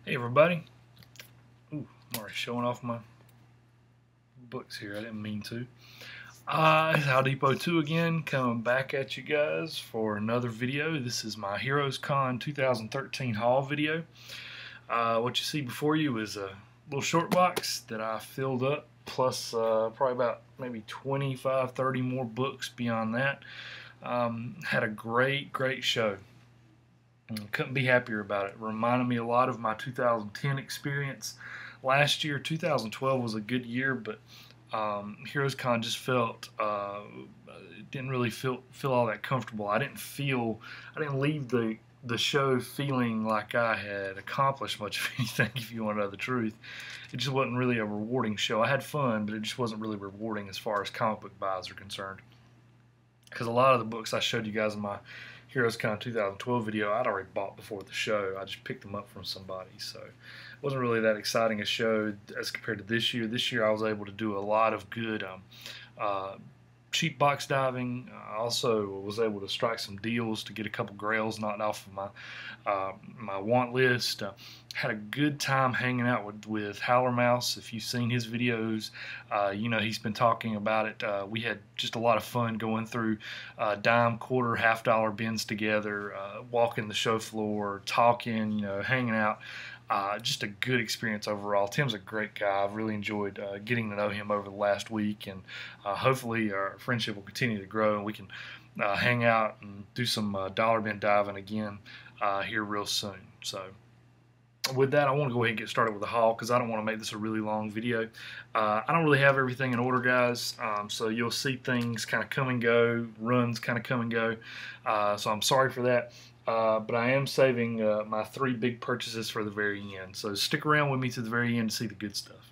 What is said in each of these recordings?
Hey everybody. Ooh, I'm already showing off my books here. I didn't mean to. It's How Depot 2 again, coming back at you guys for another video. This is my Heroescon 2013 haul video. What you see before you is a little short box that I filled up, plus probably about maybe 25, 30 more books beyond that. Had a great show. Couldn't be happier about it. Reminded me a lot of my 2010 experience. Last year, 2012 was a good year, but Heroescon just felt it didn't really feel all that comfortable. I didn't leave the show feeling like I had accomplished much of anything. If you want to know the truth, it just wasn't really a rewarding show. I had fun, but it just wasn't really rewarding as far as comic book buys are concerned. Because a lot of the books I showed you guys in my Heroescon 2012 video, I'd already bought before the show. I just picked them up from somebody, so it wasn't really that exciting a show as compared to this year. This year I was able to do a lot of good cheap box diving. I also was able to strike some deals to get a couple grails knocked off of my want list. Had a good time hanging out with Howlermouse. If you've seen his videos, you know he's been talking about it. We had just a lot of fun going through dime, quarter, $half bins together, walking the show floor, talking, hanging out. Just a good experience overall. Tim's a great guy. I've really enjoyed getting to know him over the last week, and hopefully our friendship will continue to grow and we can hang out and do some dollar bin diving again here real soon. So with that, I want to go ahead and get started with the haul because I don't want to make this a really long video. I don't really have everything in order, guys, so you'll see things kind of come and go, runs kind of come and go, so I'm sorry for that. But I am saving my 3 big purchases for the very end. So stick around with me to the very end to see the good stuff.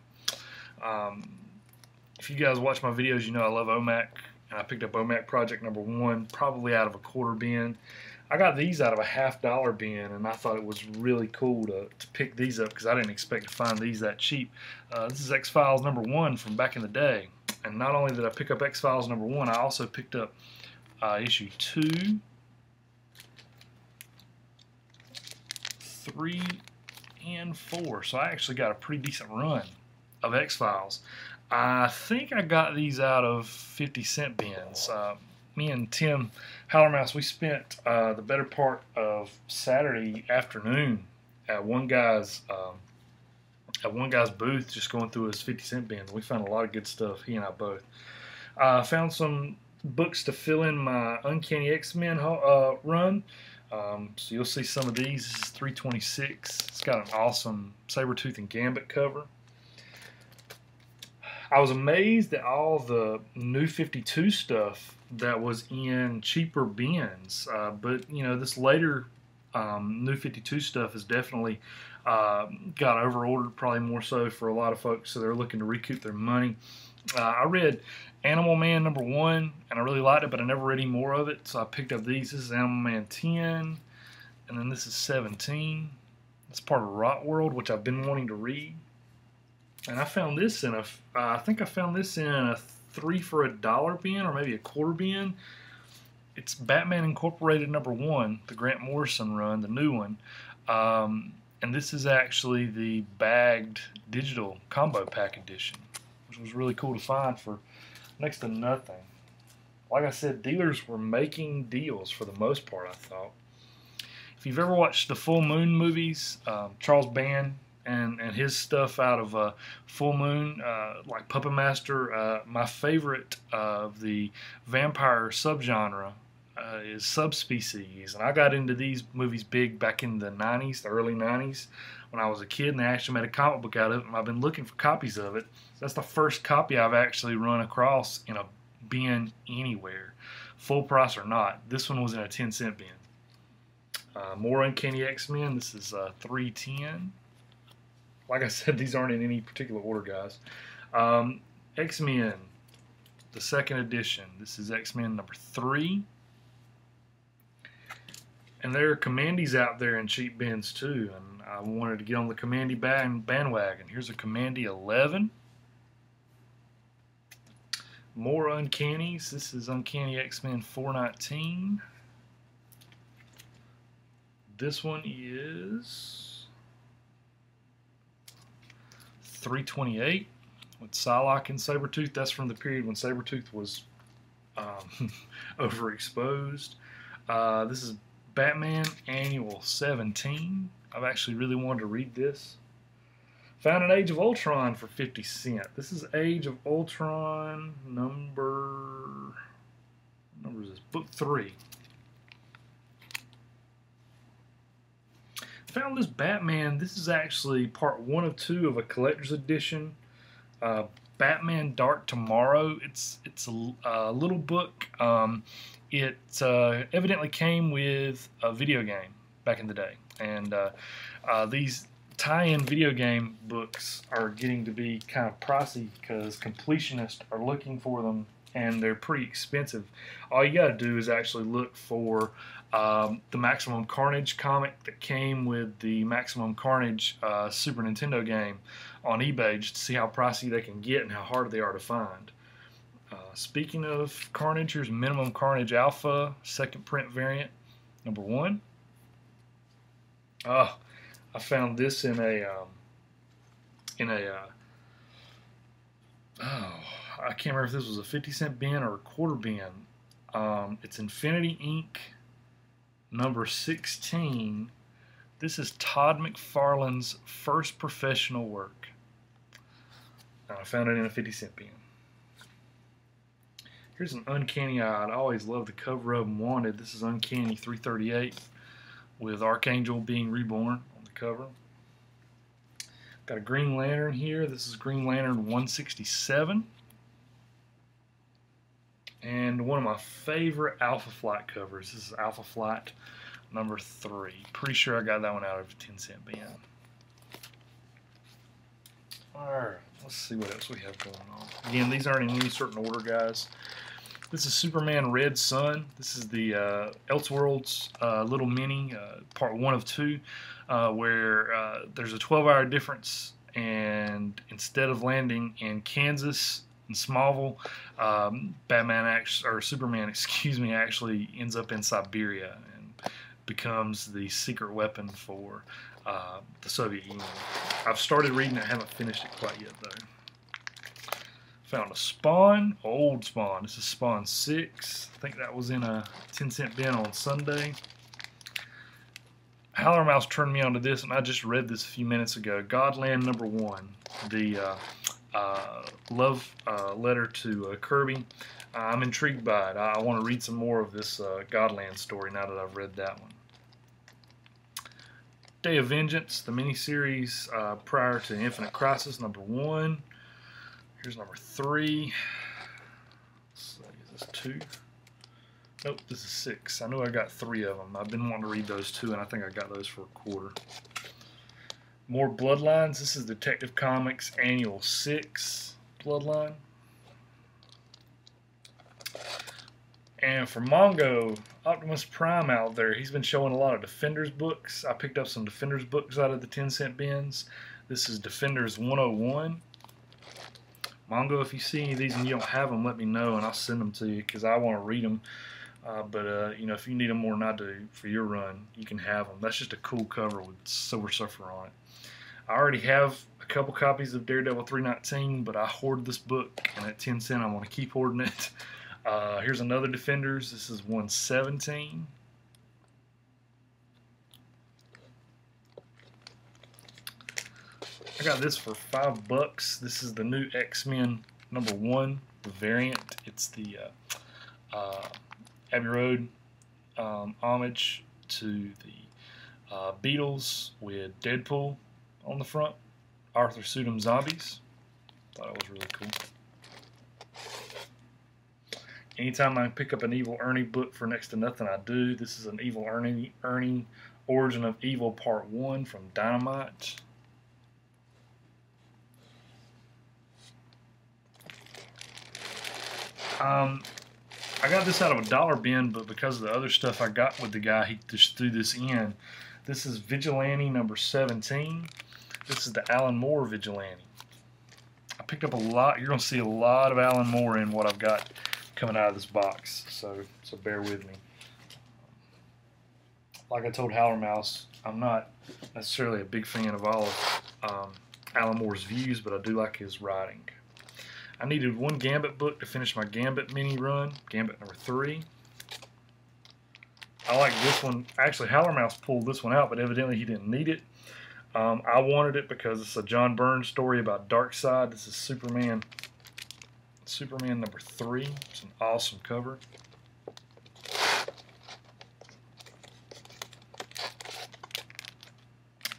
If you guys watch my videos, you know I love OMAC. And I picked up OMAC Project number 1, probably out of a quarter bin. I got these out of a $half bin, and I thought it was really cool to pick these up because I didn't expect to find these that cheap. This is X-Files number 1 from back in the day. And not only did I pick up X-Files number 1, I also picked up issue 2, 3, and 4. So I actually got a pretty decent run of X-Files. I think I got these out of 50-cent bins. Me and Tim Howlermouse, we spent the better part of Saturday afternoon at one guy's booth, just going through his 50-cent bins. We found a lot of good stuff. He and I both. Found some books to fill in my Uncanny X-Men run. So you'll see some of these. This is 326. It's got an awesome Sabretooth and Gambit cover. I was amazed at all the New 52 stuff that was in cheaper bins, but this later New 52 stuff has definitely got over-ordered, probably more so for a lot of folks, so they're looking to recoup their money. I read Animal Man number 1, and I really liked it, but I never read any more of it, so I picked up these. This is Animal Man 10, and then this is 17. It's part of Rot World, which I've been wanting to read. And I found this in I think I found this in a 3 for $1 bin, or maybe a quarter bin. It's Batman Incorporated number 1, the Grant Morrison run, the new one. And this is actually the bagged digital combo pack edition, which was really cool to find for next to nothing. Like I said, dealers were making deals for the most part, I thought. If you've ever watched the Full Moon movies, Charles Band and his stuff out of Full Moon, like Puppet Master, my favorite of the vampire subgenre is Subspecies, and I got into these movies big back in the 90s, the early 90s, when I was a kid, and they actually made a comic book out of it, and I've been looking for copies of it. That's the first copy I've actually run across in a bin anywhere, full price or not. This one was in a 10-cent bin. More Uncanny X-Men. This is 310. Like I said, these aren't in any particular order, guys. X-Men, the 2nd edition. This is X-Men number 3. And there are Commandees out there in cheap bins too, and I wanted to get on the Commandee bandwagon. Here's a Commandee 11. More Uncannies. This is Uncanny X-Men 419. This one is 328 with Psylocke and Sabretooth. That's from the period when Sabretooth was overexposed. This is Batman Annual 17. I've actually really wanted to read this. Found an Age of Ultron for 50 cents. This is Age of Ultron number is this? Book 3. Found this Batman. This is actually part 1 of 2 of a collector's edition. Batman Dark Tomorrow. It's a little book. It evidently came with a video game back in the day, and these tie-in video game books are getting to be kind of pricey because completionists are looking for them, and they're pretty expensive. All you got to do is actually look for the Maximum Carnage comic that came with the Maximum Carnage Super Nintendo game on eBay, just to see how pricey they can get and how hard they are to find. Speaking of Carnage, here's Minimum Carnage Alpha, second print variant, number 1. I found this in a I can't remember if this was a 50-cent bin or a quarter bin. It's Infinity Inc. number 16. This is Todd McFarlane's first professional work. I found it in a 50-cent bin. Here's an Uncanny Eye. I always loved the cover of them. Wanted. This is Uncanny 338 with Archangel being reborn on the cover. Got a Green Lantern here. This is Green Lantern 167. And one of my favorite Alpha Flight covers. This is Alpha Flight number 3. Pretty sure I got that one out of a 10-cent bin. Alright, let's see what else we have going on. Again, these aren't in any certain order, guys. This is Superman Red Sun. This is the Elseworlds little mini, part 1 of 2, where there's a 12-hour difference, and instead of landing in Kansas in Smallville, Superman, actually ends up in Siberia and becomes the secret weapon for the Soviet Union. I've started reading it, haven't finished it quite yet though. Found a Spawn, old Spawn. This is Spawn 6. I think that was in a 10-cent bin on Sunday. Howlermouse turned me onto this, and I just read this a few minutes ago. Godland number 1, the love letter to Kirby. I'm intrigued by it. I want to read some more of this Godland story now that I've read that one. Day of Vengeance, the miniseries prior to Infinite Crisis, number 1. Here's number 3. Let's see, is this 2? Nope, this is 6. I know I got 3 of them. I've been wanting to read those 2, and I think I got those for a quarter. More Bloodlines. This is Detective Comics Annual 6 Bloodline. And for Mongo, Optimus Prime out there, he's been showing a lot of Defenders books. I picked up some Defenders books out of the 10-cent bins. This is Defenders 101. Mongo, if you see any of these and you don't have them, let me know and I'll send them to you because I want to read them. You know, if you need them more than I do for your run, you can have them. That's just a cool cover with Silver Surfer on it. I already have a couple copies of Daredevil 319, but I hoard this book, and at 10 cents, I want to keep hoarding it. Here's another Defenders. This is 117. I got this for $5. This is the new X-Men number 1 variant. It's the Abbey Road homage to the Beatles with Deadpool on the front. Arthur Sudham Zombies. Thought it was really cool. Anytime I pick up an Evil Ernie book for next to nothing, I do. This is an Evil Ernie Origin of Evil Part 1 from Dynamite. I got this out of a dollar bin, but because of the other stuff I got with the guy, he just threw this in. This is Vigilante number 17. This is the Alan Moore Vigilante. I picked up a lot. You're going to see a lot of Alan Moore in what I've got coming out of this box, so bear with me. Like I told Howlermouse, I'm not necessarily a big fan of all of Alan Moore's views, but I do like his writing. I needed one Gambit book to finish my Gambit mini run, Gambit number 3. I like this one. Actually, Howlermouse pulled this one out, but evidently he didn't need it. I wanted it because it's a John Byrne story about Darkseid. This is Superman number 3. It's an awesome cover.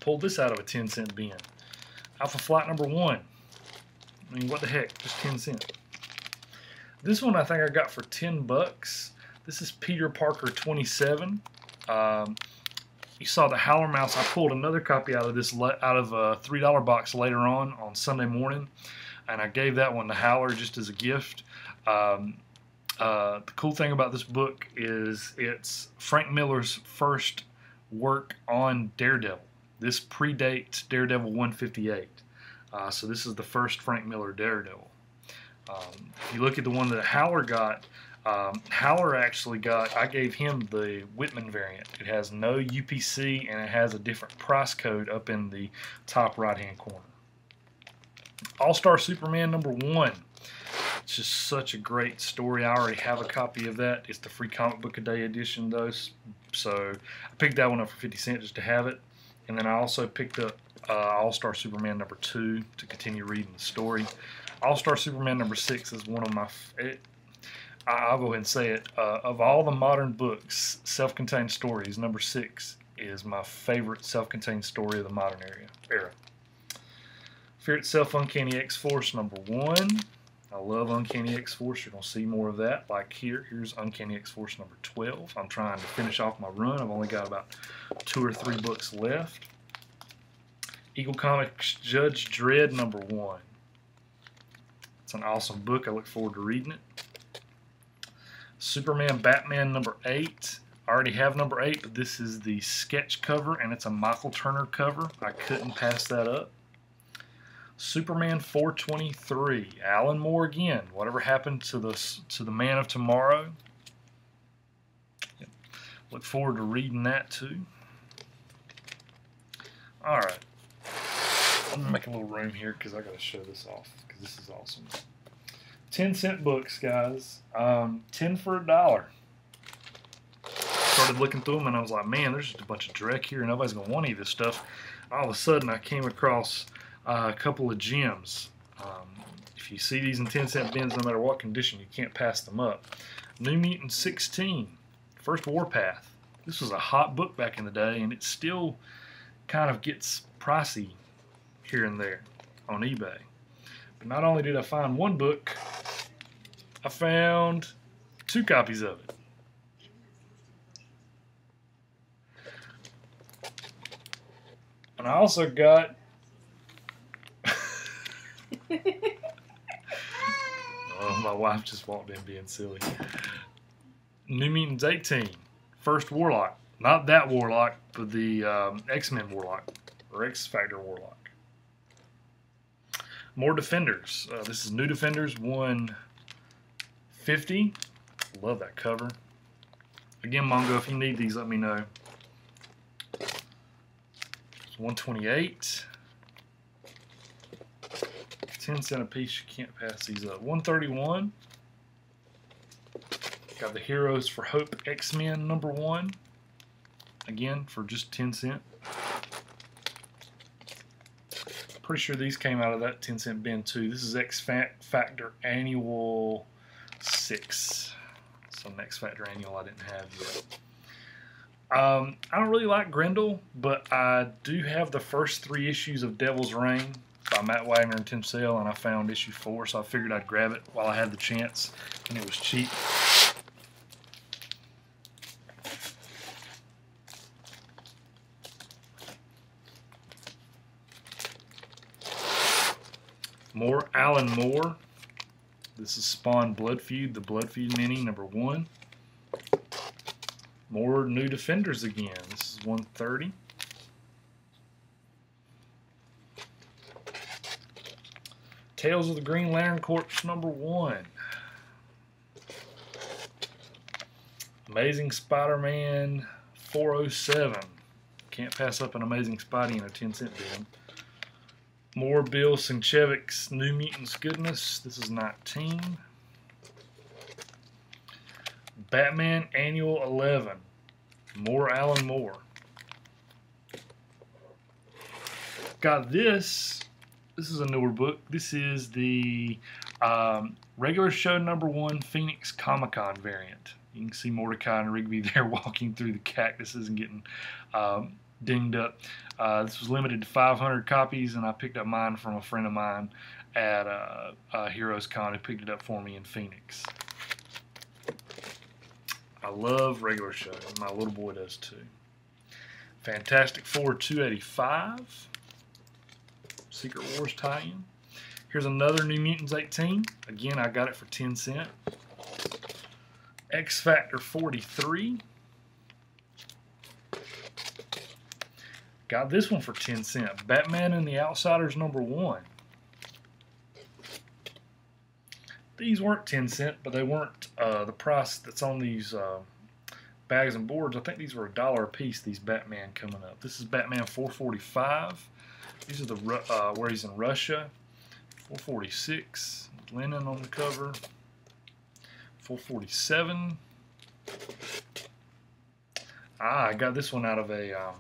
Pulled this out of a 10-cent bin. Alpha Flight number 1. I mean, what the heck? Just 10 cents. This one I think I got for 10 bucks. This is Peter Parker 27. You saw the Howlermouse. I pulled another copy out of this out of a $3 box later on Sunday morning, and I gave that one to Howler just as a gift. The cool thing about this book is it's Frank Miller's first work on Daredevil. This predates Daredevil 158. So this is the first Frank Miller Daredevil. If you look at the one that Howler got, Howler actually got, I gave him the Whitman variant. It has no UPC and it has a different price code up in the top right hand corner. All-Star Superman number 1. It's just such a great story. I already have a copy of that. It's the free comic book a day edition though, so I picked that one up for 50 cents just to have it. And then I also picked up All-Star Superman number 2 to continue reading the story. All-Star Superman number 6 is one of my, I'll go ahead and say it, of all the modern books, self-contained stories, number 6 is my favorite self-contained story of the modern era. Fear Itself Uncanny X-Force number 1. I love Uncanny X-Force. You're going to see more of that. Like here, here's Uncanny X-Force number 12. I'm trying to finish off my run. I've only got about 2 or 3 books left. Eagle Comics Judge Dredd number 1. It's an awesome book. I look forward to reading it. Superman Batman number 8. I already have number 8, but this is the sketch cover, and it's a Michael Turner cover. I couldn't pass that up. Superman 423, Alan Moore again. Whatever happened to the Man of Tomorrow? Look forward to reading that too. All right, I'm gonna make a little room here because I gotta show this off because this is awesome. 10-cent books, guys. 10 for $1. Started looking through them and I was like, man, there's just a bunch of dreck here. Nobody's gonna want any of this stuff. All of a sudden, I came across a couple of gems. If you see these in 10-cent bins, no matter what condition, you can't pass them up. New Mutant 16, First Warpath. This was a hot book back in the day, and it still kind of gets pricey here and there on eBay. But not only did I find one book, I found 2 copies of it. And I also got oh, my wife just walked in being silly. New Mutants 18, First Warlock. Not that Warlock, but the X-Men Warlock, or X-Factor Warlock. More Defenders. This is New Defenders 150. Love that cover. Again, Mongo, if you need these, let me know. It's 128. 10 cents a piece, you can't pass these up. 131. Got the Heroes for Hope X-Men number 1. Again, for just 10 cents. Pretty sure these came out of that 10-cent bin too. This is X-Factor Annual 6. Some X-Factor Annual I didn't have yet. I don't really like Grendel, but I do have the first 3 issues of Devil's Reign by Matt Wagner and Tim Sale, and I found issue 4, so I figured I'd grab it while I had the chance, and it was cheap. More Alan Moore. This is Spawn Blood Feud, the Blood Feud mini number 1. More New Defenders again. This is 130. Tales of the Green Lantern Corps number 1. Amazing Spider-Man 407. Can't pass up an Amazing Spidey in a 10-cent bin. More Bill Sinchevic's New Mutants goodness. This is 19. Batman Annual 11. More Alan Moore. Got this. This is a newer book. This is the regular show #1 Phoenix Comic-Con variant. You can see Mordecai and Rigby there walking through the cactuses and getting dinged up. This was limited to 500 copies, and I picked up mine from a friend of mine at Heroescon who picked it up for me in Phoenix. I love regular show. My little boy does too. Fantastic Four 285. Secret Wars tie-in. Here's another New Mutants 18. Again, I got it for 10 cents. X Factor 43. Got this one for 10 cents. Batman and the Outsiders #1. These weren't 10 cents, but they weren't the price that's on these bags and boards. I think these were $1 a piece, these Batman coming up. This is Batman 445. These are the where he's in Russia. 446. Lenin on the cover. 447. I got this one out of a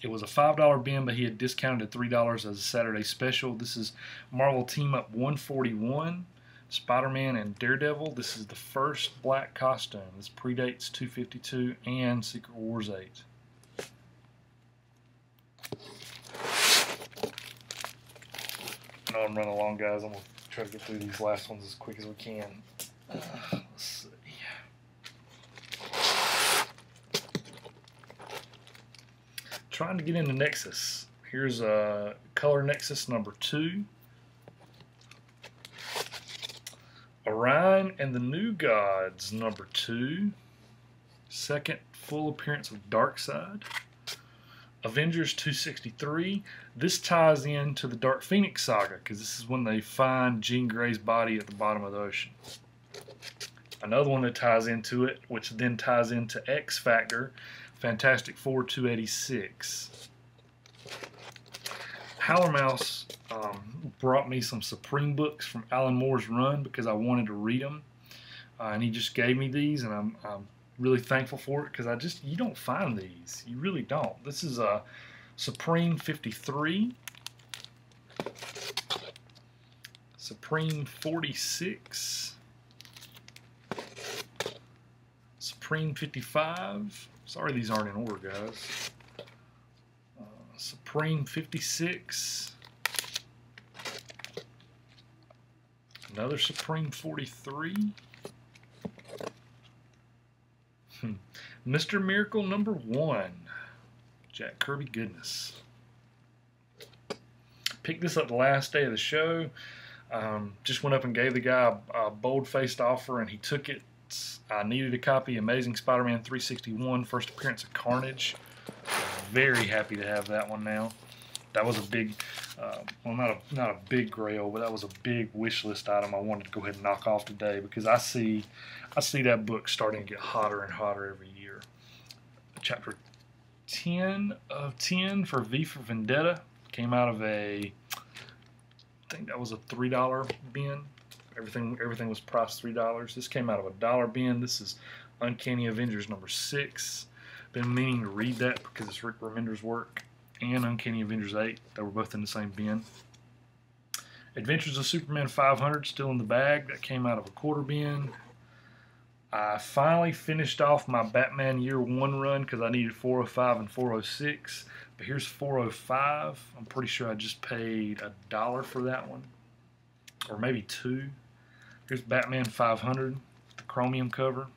it was a $5 bin, but he had discounted it $3 as a Saturday special. This is Marvel Team Up 141, Spider-Man and Daredevil. This is the first black costume. This predates 252 and Secret Wars 8. I know I'm running along, guys. I'm going to try to get through these last ones as quick as we can. Let's see. Trying to get into Nexus. Here's Color Nexus #2. Orion and the New Gods #2. Second full appearance of Darkseid. Avengers 263. This ties into the Dark Phoenix saga because this is when they find Jean Grey's body at the bottom of the ocean. Another one that ties into it, which then ties into X Factor, Fantastic Four 286. Howlermouse brought me some Supreme books from Alan Moore's run because I wanted to read them, and he just gave me these, and I'm really thankful for it because you don't find these. You really don't. This is a Supreme 53, Supreme 46, Supreme 55. Sorry these aren't in order, guys. Supreme 56. Another Supreme 43. Mr. Miracle #1. Jack Kirby goodness. Picked this up the last day of the show. Just went up and gave the guy a bold-faced offer, and he took it. I needed a copy. Amazing Spider-Man 361, first appearance of Carnage. Very happy to have that one now. That was a big, well, not a big grail, but that was a big wish list item I wanted to go ahead and knock off today because I see that book starting to get hotter and hotter every year. Chapter 10 of 10 for V for Vendetta came out of I think that was a $3 bin. Everything was priced $3. This came out of a $1 bin. This is Uncanny Avengers #6. Been meaning to read that because it's Rick Remender's work, and Uncanny Avengers 8. They were both in the same bin. Adventures of Superman 500 still in the bag. That came out of a quarter bin. I finally finished off my Batman Year 1 run because I needed 405 and 406. But here's 405. I'm pretty sure I just paid $1 for that one, or maybe $2. Here's Batman 500, the chromium cover.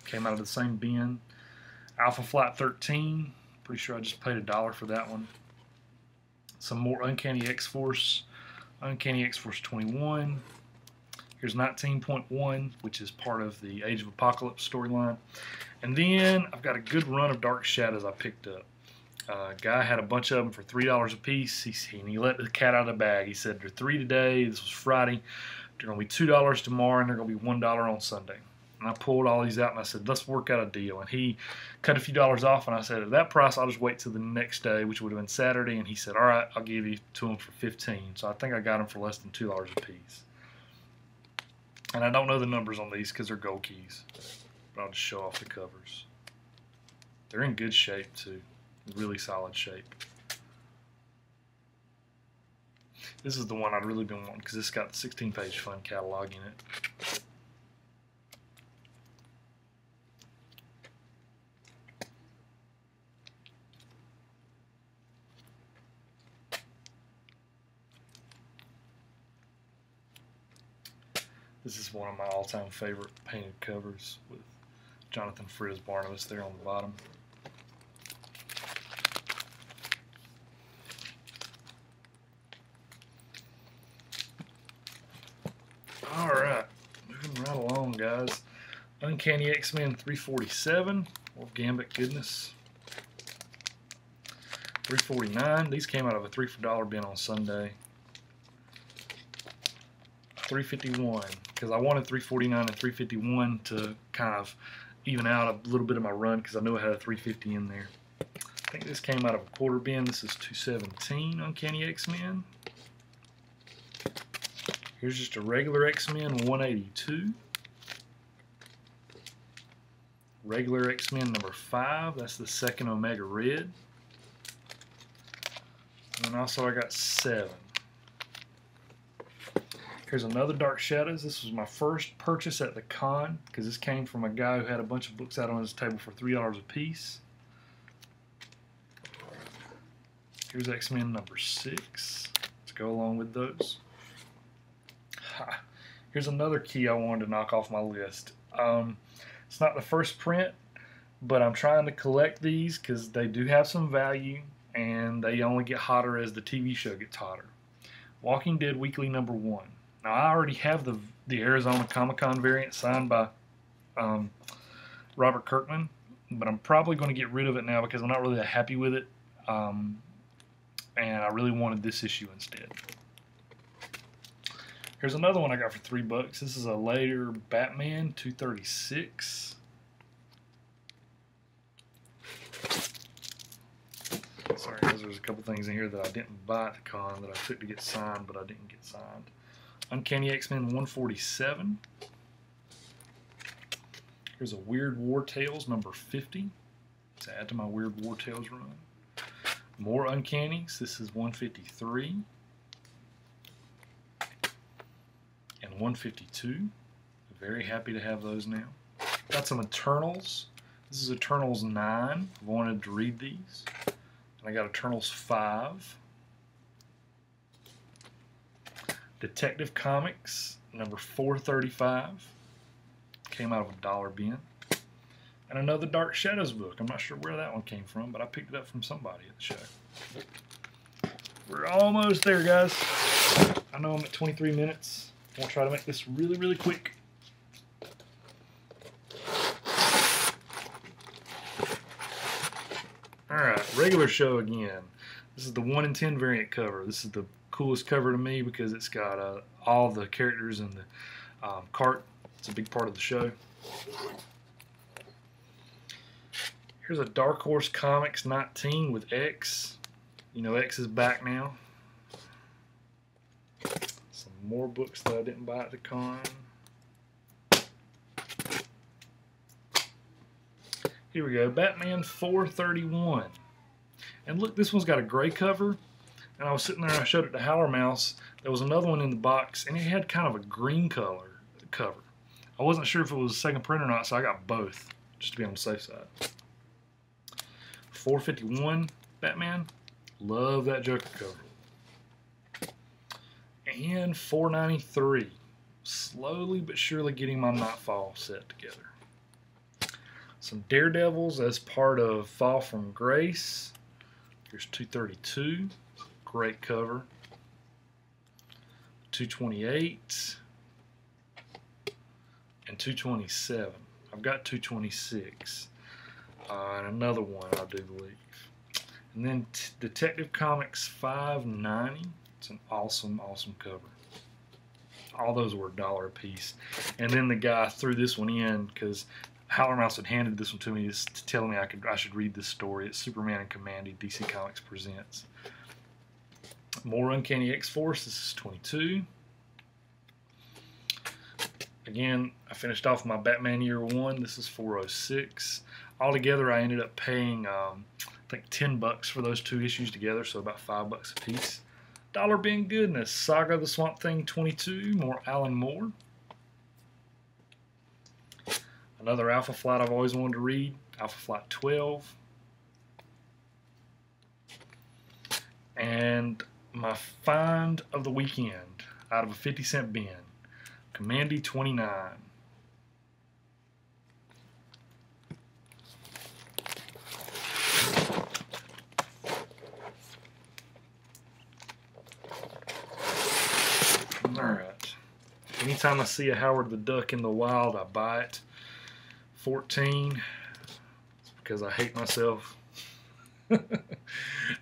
Came out of the same bin. Alpha Flight 13. Pretty sure I just paid $1 for that one. Some more Uncanny X-Force. Uncanny X-Force 21. Here's 19.1, which is part of the Age of Apocalypse storyline. And then I've got a good run of Dark Shadows I picked up. Guy had a bunch of them for $3 a piece. He let the cat out of the bag. He said, "They're $3 today. This was Friday. They're going to be $2 tomorrow, and they're going to be $1 on Sunday." And I pulled all these out and I said, let's work out a deal. And he cut a few dollars off, and I said, at that price, I'll just wait till the next day, which would have been Saturday. And he said, all right, I'll give you to them for $15. So I think I got them for less than $2 a piece. And I don't know the numbers on these because they're gold keys. But I'll just show off the covers. They're in good shape too. Really solid shape. This is the one I've really been wanting because it's got the 16-page fun catalog in it. This is one of my all-time favorite painted covers with Jonathan Frizz Barnabas there on the bottom. Alright, moving right along, guys. Uncanny X-Men 347, more Gambit goodness. 349, these came out of a 3 for $1 bin on Sunday. 351, because I wanted 349 and 351 to kind of even out a little bit of my run because I knew I had a 350 in there. I think this came out of a quarter bin. This is 217 Uncanny X-Men. Here's just a regular X-Men 182. Regular X-Men number 5. That's the second Omega Red. And also I got 7. Here's another Dark Shadows. This was my first purchase at the con because this came from a guy who had a bunch of books out on his table for $3 a piece. Here's X-Men number 6. Let's go along with those. Here's another key I wanted to knock off my list. It's not the first print, but I'm trying to collect these because they do have some value and they only get hotter as the TV show gets hotter. Walking Dead Weekly number 1. Now I already have the Arizona Comic-Con variant signed by Robert Kirkman, but I'm probably going to get rid of it now because I'm not really that happy with it, and I really wanted this issue instead. Here's another one I got for $3. This is a later Batman 236. Sorry guys, there's a couple things in here that I didn't buy at the con that I took to get signed, but I didn't get signed. Uncanny X-Men 147. Here's a Weird War Tales number 50 to add to my Weird War Tales run. More Uncannies. This is 153 and 152. Very happy to have those now. Got some Eternals. This is Eternals 9. I've wanted to read these. And I got Eternals 5. Detective Comics number 435. Came out of a $1 bin. And another Dark Shadows book. I'm not sure where that one came from, but I picked it up from somebody at the show. We're almost there, guys. I know I'm at 23 minutes. I'm going to try to make this really, really quick. Alright, regular show again. This is the 1 in 10 variant cover. This is the coolest cover to me because it's got all the characters in the cart. It's a big part of the show. Here's a Dark Horse Comics 19 with X. You know X is back now. Some more books that I didn't buy at the con. Here we go, Batman 431. And look, this one's got a gray cover. And I was sitting there and I showed it to Howlermouse. There was another one in the box and it had kind of a green color cover. I wasn't sure if it was a second print or not, so I got both just to be on the safe side. 451 Batman. Love that Joker cover. And 493. Slowly but surely getting my Nightfall set together. Some Daredevils as part of Fall from Grace. Here's 232. Great cover. 228. And 227. I've got 226. And another one, I do believe. And then Detective Comics 590. It's an awesome, awesome cover. All those were $1 a piece. And then the guy threw this one in because Howlermouse had handed this one to me to tell me I should read this story. It's Superman and Commandy, DC Comics Presents. More Uncanny X-Force. This is 22. Again, I finished off my Batman Year 1. This is 406. Altogether, I ended up paying, I think, $10 for those 2 issues together, so about $5 a piece. Dollar Bin Goodness. Saga of the Swamp Thing 22. More Alan Moore. Another Alpha Flight I've always wanted to read. Alpha Flight 12. And my find of the weekend out of a 50-cent bin. Commandy 29. Alright. Anytime I see a Howard the Duck in the wild, I buy it. 14. It's because I hate myself.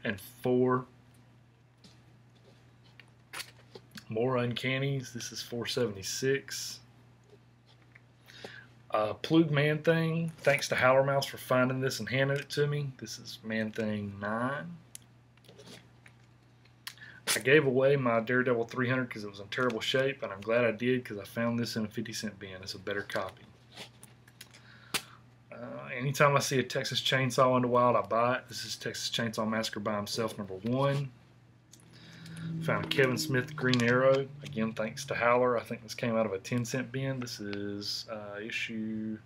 And 4. More Uncannies. This is 476. Plug Man Thing. Thanks to Howlermouse for finding this and handing it to me. This is Man Thing 9. I gave away my Daredevil 300 because it was in terrible shape, and I'm glad I did because I found this in a 50-cent bin. It's a better copy. Anytime I see a Texas Chainsaw in the wild, I buy it. This is Texas Chainsaw Massacre by himself, number 1. Found Kevin Smith Green Arrow. Again, thanks to Howler. I think this came out of a 10-cent bin. This is issue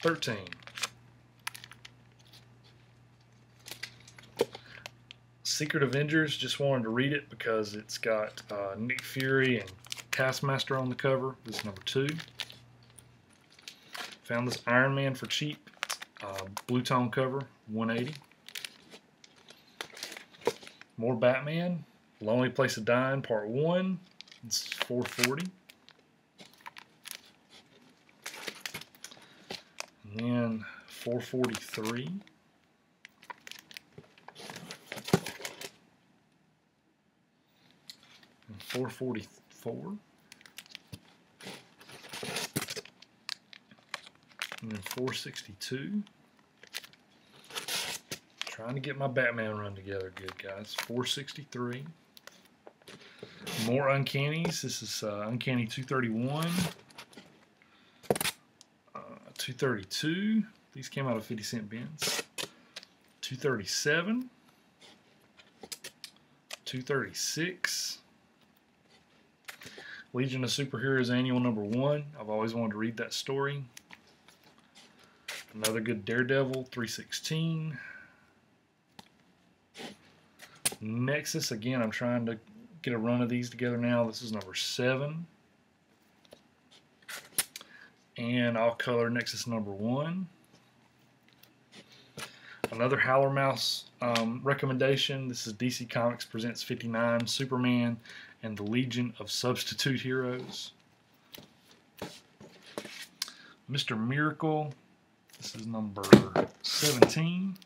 13. Secret Avengers. Just wanted to read it because it's got Nick Fury and Taskmaster on the cover. This is number 2. Found this Iron Man for cheap. Blue tone cover, 180. More Batman. Lonely Place of Dying, Part 1. This is 440. And then 443. And 444. And then 462. Trying to get my Batman run together good, guys. 463. More Uncannies. This is Uncanny 231. 232. These came out of 50-cent bins. 237. 236. Legion of Superheroes Annual number 1. I've always wanted to read that story. Another good Daredevil, 316. Nexus, again, I'm trying to get a run of these together now. This is number 7. And I'll color Nexus number 1. Another Howlermouse recommendation. This is DC Comics Presents 59, Superman and the Legion of Substitute Heroes. Mr. Miracle. This is number 17.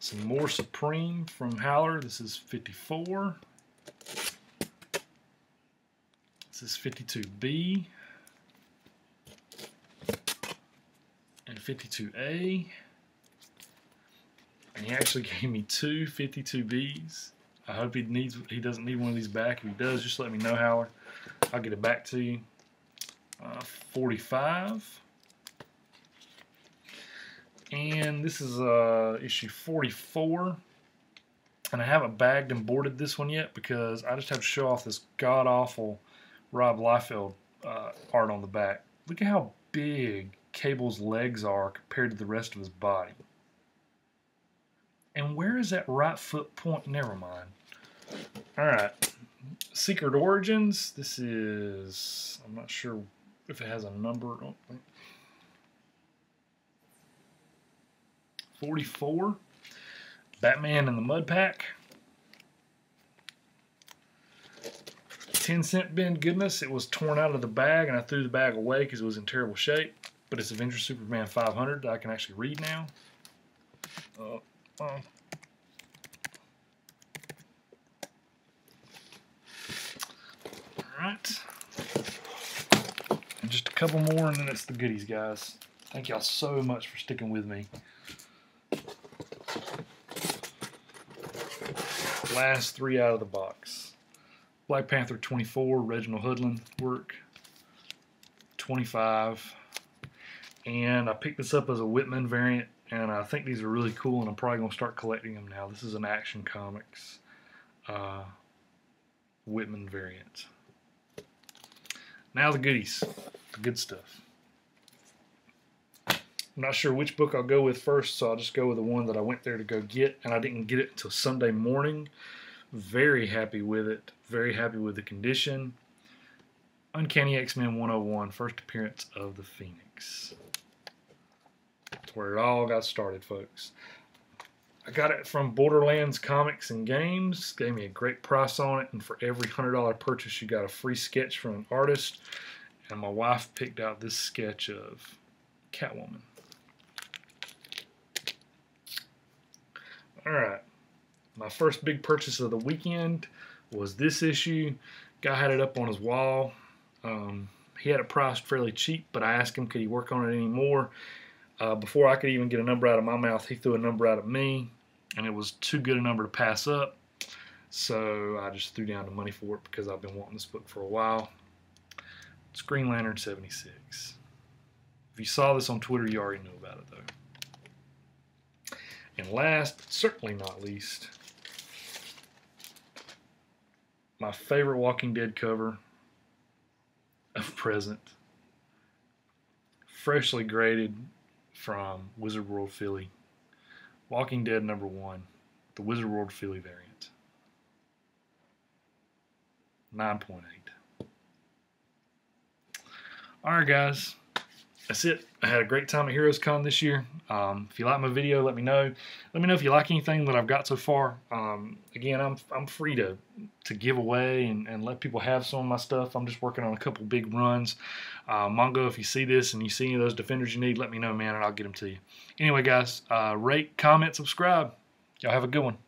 Some more Supreme from Howler. This is 54. This is 52B. And 52A. And he actually gave me 2 52Bs. I hope he doesn't need one of these back. If he does, just let me know, Howler. I'll get it back to you. 45. And this is issue 44. And I haven't bagged and boarded this one yet because I just have to show off this god-awful Rob Liefeld art on the back. Look at how big Cable's legs are compared to the rest of his body. And where is that right foot point? Never mind. Alright. Secret Origins. This is... I'm not sure if it has a number. Oh, 44. Batman in the Mud Pack. 10-cent bin goodness. It was torn out of the bag and I threw the bag away because it was in terrible shape. But it's Avengers Superman 500 that I can actually read now. Alright. And just a couple more and then it's the goodies, guys. Thank y'all so much for sticking with me. Last 3 out of the box. Black Panther 24, Reginald Hoodlin work. 25. And I picked this up as a Whitman variant, and I think these are really cool, and I'm probably going to start collecting them now. This is an Action Comics Whitman variant. Now the goodies, the good stuff. I'm not sure which book I'll go with first, so I'll just go with the one that I went there to go get, and I didn't get it until Sunday morning. Very happy with it. Very happy with the condition. Uncanny X-Men 101, first appearance of the Phoenix. That's where it all got started, folks. I got it from Borderlands Comics and Games. Gave me a great price on it, and for every $100 purchase, you got a free sketch from an artist. And my wife picked out this sketch of Catwoman. Alright, my first big purchase of the weekend was this issue. Guy had it up on his wall. He had it priced fairly cheap, but I asked him could he work on it anymore. Before I could even get a number out of my mouth, he threw a number out of me, and it was too good a number to pass up. So I just threw down the money for it because I've been wanting this book for a while. It's Green Lantern 76. If you saw this on Twitter, you already know about it, though. And last, but certainly not least, my favorite Walking Dead cover of present. Freshly graded from Wizard World Philly. Walking Dead #1, the Wizard World Philly variant. 9.8. Alright, guys. That's it. I had a great time at Heroescon this year. If you like my video, let me know. Let me know if you like anything that I've got so far. Again, I'm free to give away and let people have some of my stuff. I'm just working on a couple big runs. Mongo, if you see this and you see any of those defenders you need, let me know, man, and I'll get them to you. Anyway, guys, rate, comment, subscribe. Y'all have a good one.